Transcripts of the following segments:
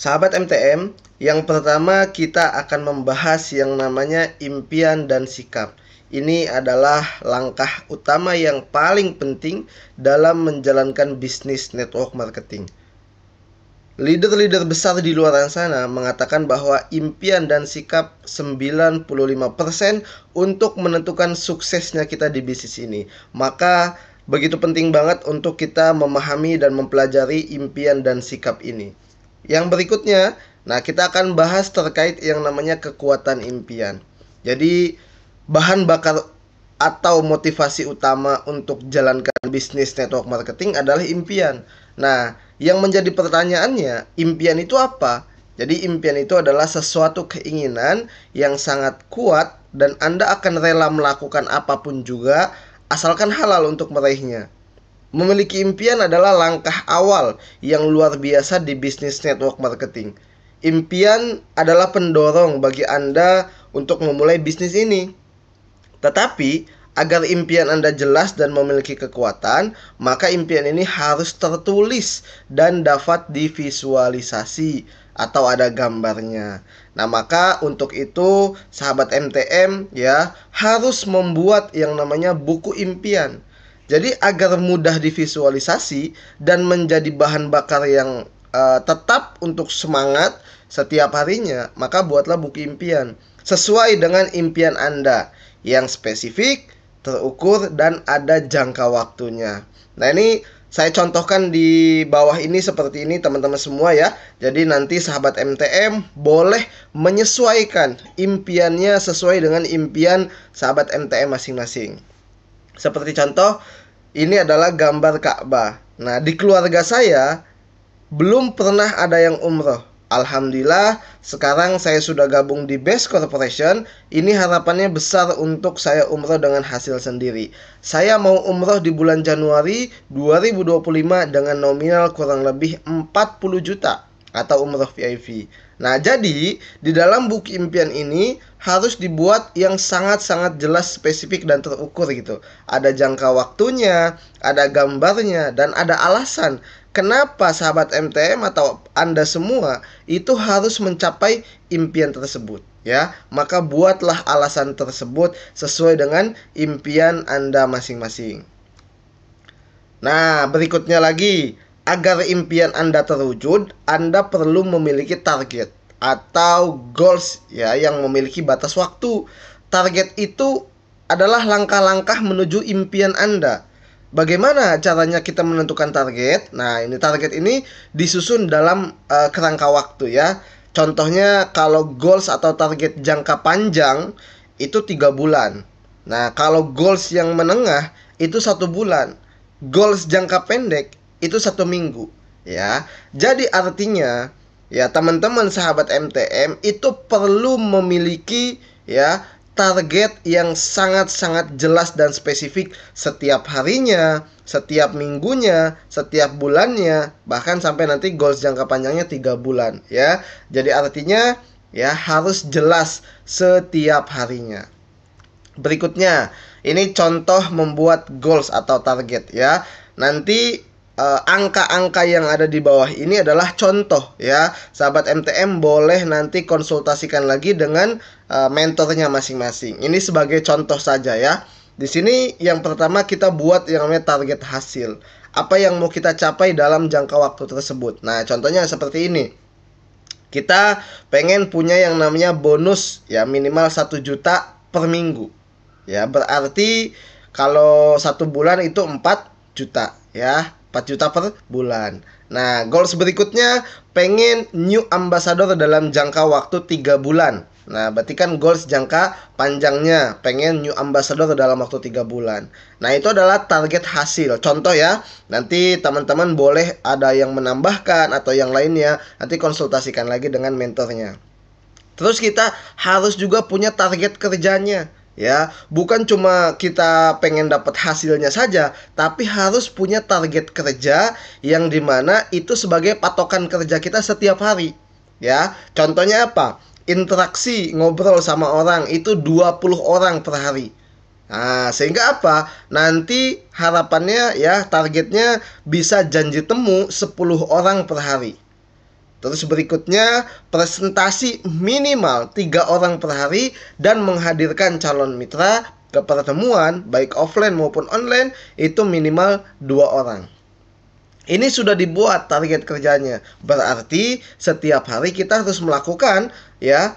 Sahabat MTM, yang pertama kita akan membahas yang namanya impian dan sikap. Ini adalah langkah utama yang paling penting dalam menjalankan bisnis network marketing. Leader-leader besar di luar sana mengatakan bahwa impian dan sikap 95% untuk menentukan suksesnya kita di bisnis ini. Maka begitu penting banget untuk kita memahami dan mempelajari impian dan sikap ini. Yang berikutnya, nah kita akan bahas terkait yang namanya kekuatan impian. Jadi bahan bakar atau motivasi utama untuk jalankan bisnis network marketing adalah impian. Nah, yang menjadi pertanyaannya, impian itu apa? Jadi impian itu adalah sesuatu keinginan yang sangat kuat dan Anda akan rela melakukan apapun juga asalkan halal untuk meraihnya. Memiliki impian adalah langkah awal yang luar biasa di bisnis network marketing. Impian adalah pendorong bagi Anda untuk memulai bisnis ini. Tetapi, agar impian Anda jelas dan memiliki kekuatan, maka impian ini harus tertulis dan dapat divisualisasi atau ada gambarnya. Nah, maka untuk itu sahabat MTM ya harus membuat yang namanya buku impian. Jadi agar mudah divisualisasi dan menjadi bahan bakar yang tetap untuk semangat setiap harinya, maka buatlah buku impian sesuai dengan impian Anda yang spesifik, terukur, dan ada jangka waktunya. Nah, ini saya contohkan di bawah ini seperti ini teman-teman semua ya. Jadi nanti sahabat MTM boleh menyesuaikan impiannya sesuai dengan impian sahabat MTM masing-masing. Seperti contoh, ini adalah gambar Ka'bah. Nah, di keluarga saya belum pernah ada yang umroh. Alhamdulillah, sekarang saya sudah gabung di Best Corporation. Ini harapannya besar untuk saya umroh dengan hasil sendiri. Saya mau umroh di bulan Januari 2025 dengan nominal kurang lebih 40 juta atau umroh VIP. Nah, jadi di dalam buku impian ini harus dibuat yang sangat-sangat jelas, spesifik, dan terukur gitu. Ada jangka waktunya, ada gambarnya, dan ada alasan kenapa sahabat MTM atau Anda semua itu harus mencapai impian tersebut ya. Maka buatlah alasan tersebut sesuai dengan impian Anda masing-masing. Nah, berikutnya lagi, agar impian Anda terwujud, Anda perlu memiliki target atau goals ya yang memiliki batas waktu. Target itu adalah langkah-langkah menuju impian Anda. Bagaimana caranya kita menentukan target? Nah, ini target ini disusun dalam kerangka waktu ya. Contohnya kalau goals atau target jangka panjang itu 3 bulan. Nah, kalau goals yang menengah itu 1 bulan. Goals jangka pendek itu 1 minggu ya. Jadi artinya ya teman-teman sahabat MTM itu perlu memiliki ya target yang sangat-sangat jelas dan spesifik setiap harinya, setiap minggunya, setiap bulannya, bahkan sampai nanti goals jangka panjangnya 3 bulan ya. Jadi artinya ya harus jelas setiap harinya. Berikutnya, ini contoh membuat goals atau target ya. Nanti angka-angka yang ada di bawah ini adalah contoh ya. Sahabat MTM boleh nanti konsultasikan lagi dengan mentornya masing-masing. Ini sebagai contoh saja ya. Di sini yang pertama kita buat yang namanya target hasil. Apa yang mau kita capai dalam jangka waktu tersebut. Nah, contohnya seperti ini. Kita pengen punya yang namanya bonus ya minimal 1 juta per minggu. Ya, berarti kalau 1 bulan itu 4 juta ya. 4 juta per bulan. Nah, goals berikutnya pengen new ambassador dalam jangka waktu 3 bulan. Nah, berarti kan goals jangka panjangnya pengen new ambassador dalam waktu 3 bulan. Nah, itu adalah target hasil. Contoh ya, nanti teman-teman boleh ada yang menambahkan atau yang lainnya, nanti konsultasikan lagi dengan mentornya. Terus kita harus juga punya target kerjanya. Ya, bukan cuma kita pengen dapat hasilnya saja, tapi harus punya target kerja yang dimana itu sebagai patokan kerja kita setiap hari. Ya, contohnya apa? Interaksi ngobrol sama orang itu 20 orang per hari. Nah, sehingga apa? Nanti harapannya ya targetnya bisa janji temu 10 orang per hari. Terus berikutnya, presentasi minimal 3 orang per hari dan menghadirkan calon mitra ke pertemuan baik offline maupun online itu minimal 2 orang. Ini sudah dibuat target kerjanya. Berarti setiap hari kita harus melakukan ya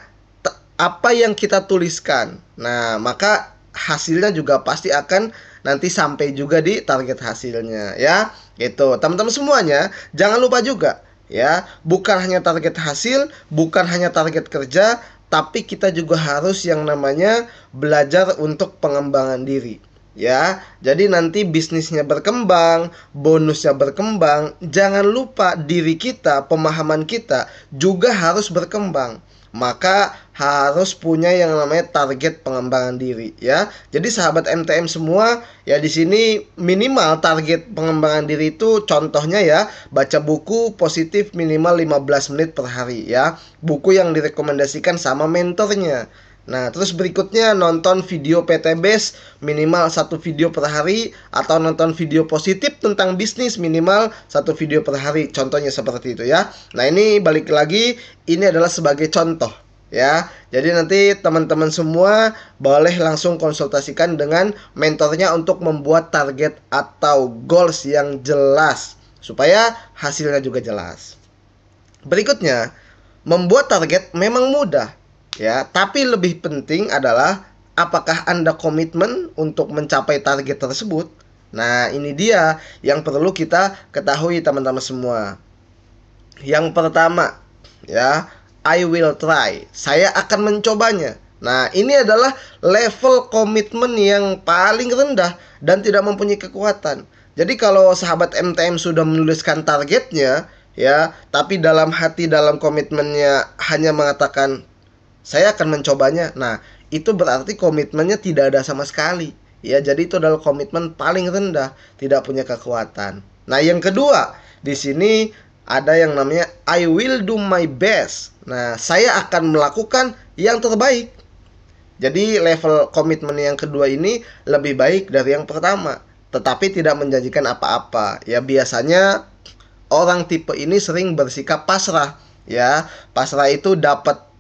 apa yang kita tuliskan. Nah, maka hasilnya juga pasti akan nanti sampai juga di target hasilnya ya. Itu teman-teman semuanya, jangan lupa juga ya, bukan hanya target hasil, bukan hanya target kerja, tapi kita juga harus yang namanya belajar untuk pengembangan diri. Ya, jadi nanti bisnisnya berkembang, bonusnya berkembang. Jangan lupa diri kita, pemahaman kita juga harus berkembang. Maka harus punya yang namanya target pengembangan diri ya. Jadi sahabat MTM semua ya, di sini minimal target pengembangan diri itu contohnya ya, baca buku positif minimal 15 menit per hari ya. Buku yang direkomendasikan sama mentornya. Nah, terus berikutnya nonton video PTBase minimal 1 video per hari, atau nonton video positif tentang bisnis minimal 1 video per hari. Contohnya seperti itu ya. Nah, ini balik lagi, ini adalah sebagai contoh ya. Jadi nanti teman-teman semua boleh langsung konsultasikan dengan mentornya untuk membuat target atau goals yang jelas supaya hasilnya juga jelas. Berikutnya, membuat target memang mudah ya, tapi lebih penting adalah apakah Anda komitmen untuk mencapai target tersebut. Nah, ini dia yang perlu kita ketahui teman-teman semua. Yang pertama ya, I will try. Saya akan mencobanya. Nah, ini adalah level komitmen yang paling rendah dan tidak mempunyai kekuatan. Jadi kalau sahabat MTM sudah menuliskan targetnya ya, tapi dalam hati, dalam komitmennya hanya mengatakan saya akan mencobanya. Nah, itu berarti komitmennya tidak ada sama sekali. Ya, jadi itu adalah komitmen paling rendah, tidak punya kekuatan. Nah, yang kedua, di sini ada yang namanya I will do my best. Nah, saya akan melakukan yang terbaik. Jadi level komitmen yang kedua ini lebih baik dari yang pertama, tetapi tidak menjanjikan apa-apa. Ya, biasanya orang tipe ini sering bersikap pasrah. Ya, pasrah itu dapat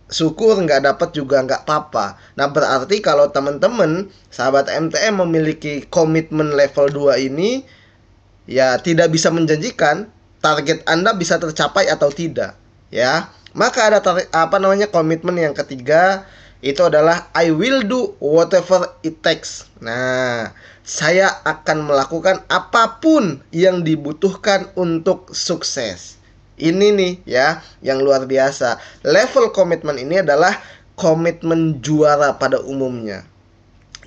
syukur, nggak dapat juga nggak apa-apa. Nah, berarti kalau teman-teman sahabat MTM memiliki komitmen level 2 ini ya, tidak bisa menjanjikan target Anda bisa tercapai atau tidak ya. Maka ada komitmen yang ketiga, itu adalah I will do whatever it takes. Nah, saya akan melakukan apapun yang dibutuhkan untuk sukses. Ini nih ya, yang luar biasa. Level komitmen ini adalah komitmen juara pada umumnya.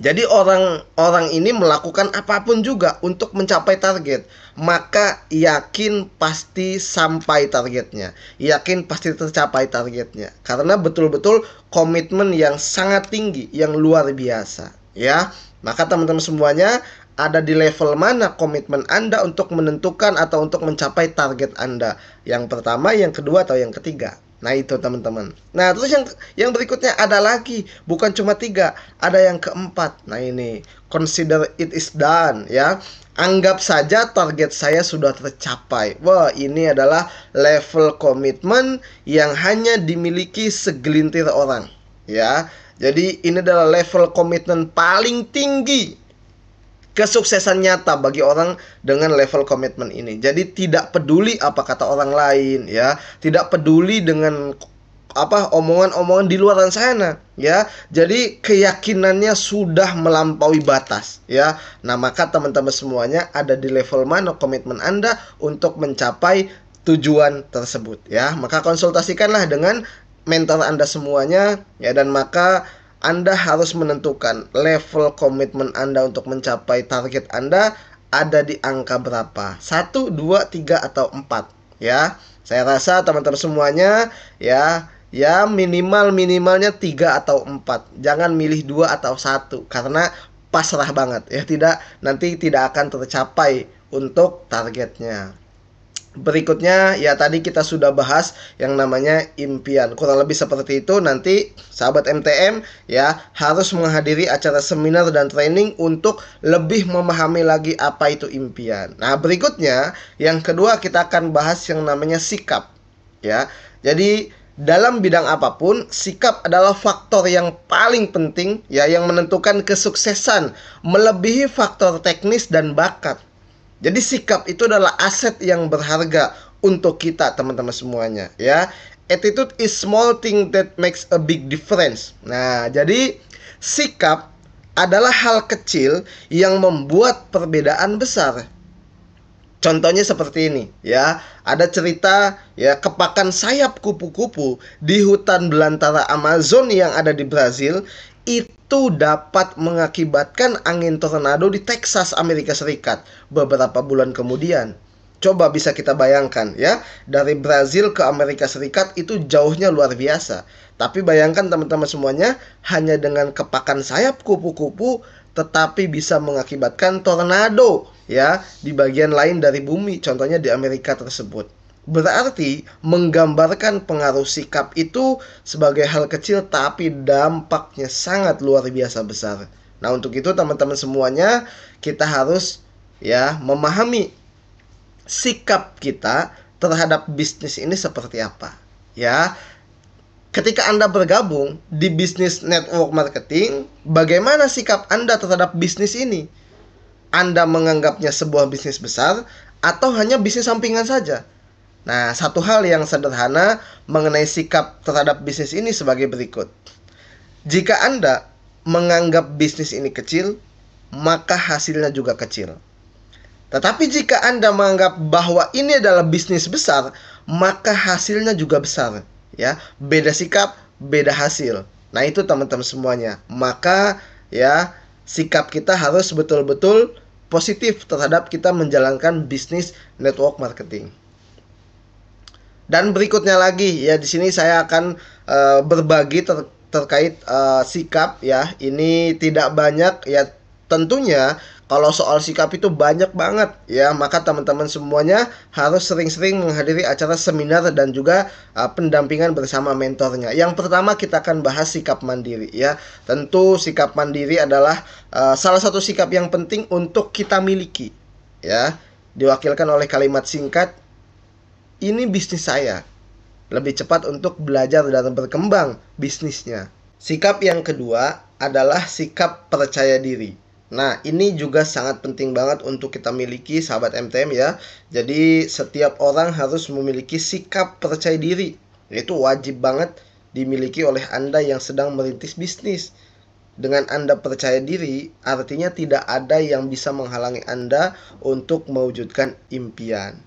Jadi orang-orang ini melakukan apapun juga untuk mencapai target. Maka yakin pasti sampai targetnya, yakin pasti tercapai targetnya, karena betul-betul komitmen yang sangat tinggi, yang luar biasa ya. Maka teman-teman semuanya, ada di level mana komitmen Anda untuk menentukan atau untuk mencapai target Anda? Yang pertama, yang kedua, atau yang ketiga? Nah, itu teman-teman. Nah, terus yang berikutnya ada lagi, bukan cuma 3, ada yang keempat. Nah, ini consider it is done ya. Anggap saja target saya sudah tercapai. Wah, ini adalah level komitmen yang hanya dimiliki segelintir orang ya. Jadi ini adalah level komitmen paling tinggi, kesuksesan nyata bagi orang dengan level komitmen ini. Jadi tidak peduli apa kata orang lain ya, tidak peduli dengan omongan-omongan di luar sana ya. Jadi keyakinannya sudah melampaui batas ya. Nah, maka teman-teman semuanya, ada di level mana komitmen Anda untuk mencapai tujuan tersebut ya. Maka konsultasikanlah dengan mentor Anda semuanya ya, dan maka Anda harus menentukan level komitmen Anda untuk mencapai target Anda ada di angka berapa, 1, 2, 3, atau 4 ya. Saya rasa teman-teman semuanya ya minimalnya 3 atau 4. Jangan milih 2 atau 1 karena pasrah banget ya, nanti tidak akan tercapai untuk targetnya. Berikutnya ya, tadi kita sudah bahas yang namanya impian. Kurang lebih seperti itu. Nanti sahabat MTM ya harus menghadiri acara seminar dan training untuk lebih memahami lagi apa itu impian. Nah, berikutnya yang kedua kita akan bahas yang namanya sikap ya. Jadi dalam bidang apapun, sikap adalah faktor yang paling penting ya, yang menentukan kesuksesan melebihi faktor teknis dan bakat. Jadi sikap itu adalah aset yang berharga untuk kita teman-teman semuanya ya. Attitude is small thing that makes a big difference. Nah, jadi sikap adalah hal kecil yang membuat perbedaan besar. Contohnya seperti ini ya. Ada cerita ya, kepakan sayap kupu-kupu di hutan belantara Amazon yang ada di Brazil itu dapat mengakibatkan angin tornado di Texas, Amerika Serikat beberapa bulan kemudian. Coba bisa kita bayangkan ya, dari Brazil ke Amerika Serikat itu jauhnya luar biasa. Tapi bayangkan teman-teman semuanya, hanya dengan kepakan sayap kupu-kupu tetapi bisa mengakibatkan tornado ya di bagian lain dari bumi, contohnya di Amerika tersebut. Berarti menggambarkan pengaruh sikap itu sebagai hal kecil tapi dampaknya sangat luar biasa besar. Nah, untuk itu teman-teman semuanya, kita harus ya memahami sikap kita terhadap bisnis ini seperti apa. Ya, ketika Anda bergabung di bisnis network marketing, bagaimana sikap Anda terhadap bisnis ini? Anda menganggapnya sebuah bisnis besar atau hanya bisnis sampingan saja? Nah, satu hal yang sederhana mengenai sikap terhadap bisnis ini sebagai berikut. Jika Anda menganggap bisnis ini kecil, maka hasilnya juga kecil. Tetapi jika Anda menganggap bahwa ini adalah bisnis besar, maka hasilnya juga besar. Ya, beda sikap, beda hasil. Nah, itu teman-teman semuanya. Maka ya, sikap kita harus betul-betul positif terhadap kita menjalankan bisnis network marketing. Dan berikutnya lagi ya, di sini saya akan berbagi terkait sikap ya. Ini tidak banyak ya, tentunya kalau soal sikap itu banyak banget ya, maka teman-teman semuanya harus sering-sering menghadiri acara seminar dan juga pendampingan bersama mentornya. Yang pertama kita akan bahas sikap mandiri ya. Tentu sikap mandiri adalah salah satu sikap yang penting untuk kita miliki ya. Diwakilkan oleh kalimat singkat, ini bisnis saya. Lebih cepat untuk belajar dan berkembang bisnisnya. Sikap yang kedua adalah sikap percaya diri. Nah, ini juga sangat penting banget untuk kita miliki sahabat MTM ya. Jadi setiap orang harus memiliki sikap percaya diri. Itu wajib banget dimiliki oleh Anda yang sedang merintis bisnis. Dengan Anda percaya diri, artinya tidak ada yang bisa menghalangi Anda untuk mewujudkan impian.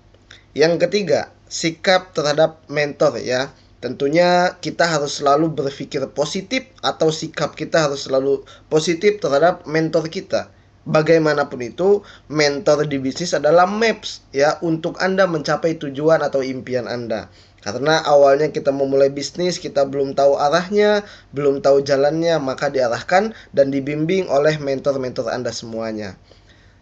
Yang ketiga, sikap terhadap mentor ya. Tentunya kita harus selalu berpikir positif, atau sikap kita harus selalu positif terhadap mentor kita. Bagaimanapun itu, mentor di bisnis adalah maps ya untuk Anda mencapai tujuan atau impian Anda. Karena awalnya kita memulai bisnis, kita belum tahu arahnya, belum tahu jalannya, maka diarahkan dan dibimbing oleh mentor-mentor Anda semuanya.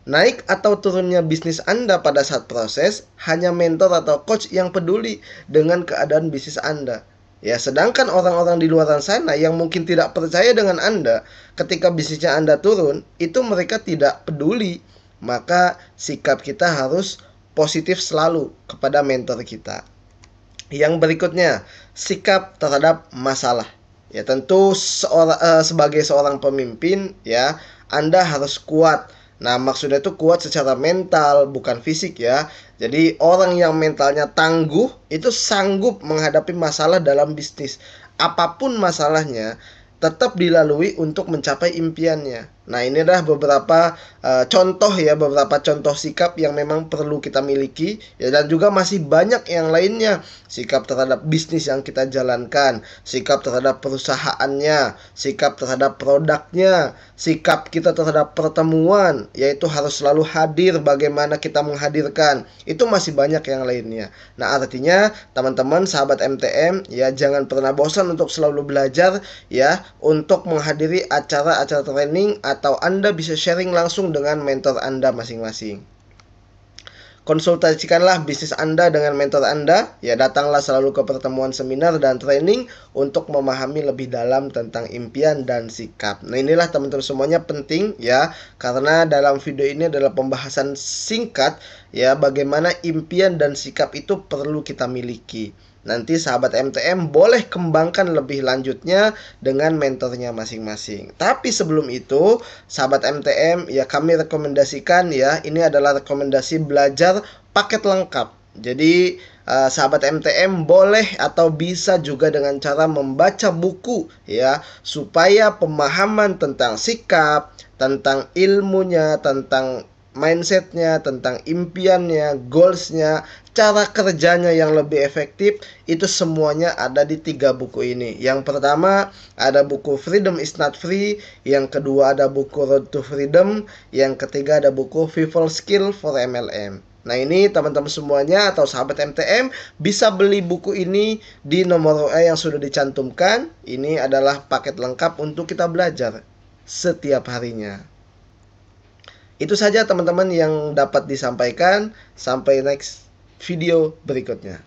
Naik atau turunnya bisnis Anda pada saat proses, hanya mentor atau coach yang peduli dengan keadaan bisnis Anda. Ya, sedangkan orang-orang di luar sana yang mungkin tidak percaya dengan Anda, ketika bisnisnya Anda turun, itu mereka tidak peduli. Maka sikap kita harus positif selalu kepada mentor kita. Yang berikutnya, sikap terhadap masalah. Ya, tentu sebagai seorang pemimpin ya, Anda harus kuat. Nah, maksudnya itu kuat secara mental, bukan fisik ya. Jadi orang yang mentalnya tangguh itu sanggup menghadapi masalah dalam bisnis. Apapun masalahnya, tetap dilalui untuk mencapai impiannya. Nah, ini adalah beberapa contoh ya, beberapa contoh sikap yang memang perlu kita miliki ya, dan juga masih banyak yang lainnya. Sikap terhadap bisnis yang kita jalankan, sikap terhadap perusahaannya, sikap terhadap produknya, sikap kita terhadap pertemuan, yaitu harus selalu hadir, bagaimana kita menghadirkan. Itu masih banyak yang lainnya. Nah, artinya teman-teman sahabat MTM ya, jangan pernah bosan untuk selalu belajar ya, untuk menghadiri acara-acara training, atau Anda bisa sharing langsung dengan mentor Anda masing-masing. Konsultasikanlah bisnis Anda dengan mentor Anda. Ya, datanglah selalu ke pertemuan seminar dan training untuk memahami lebih dalam tentang impian dan sikap. Nah, inilah teman-teman semuanya penting ya, karena dalam video ini adalah pembahasan singkat ya, bagaimana impian dan sikap itu perlu kita miliki. Nanti sahabat MTM boleh kembangkan lebih lanjutnya dengan mentornya masing-masing. Tapi sebelum itu, sahabat MTM, ya kami rekomendasikan ya, ini adalah rekomendasi belajar paket lengkap. Jadi sahabat MTM boleh atau bisa juga dengan cara membaca buku ya, supaya pemahaman tentang sikap, tentang ilmunya, tentang mindsetnya, tentang impiannya, goalsnya, cara kerjanya yang lebih efektif, itu semuanya ada di 3 buku ini. Yang pertama ada buku Freedom is Not Free, yang kedua ada buku Road to Freedom, yang ketiga ada buku People Skill for MLM. Nah ini teman-teman semuanya atau sahabat MTM bisa beli buku ini di nomor WA yang sudah dicantumkan. Ini adalah paket lengkap untuk kita belajar setiap harinya. Itu saja teman-teman yang dapat disampaikan. Sampai next video berikutnya.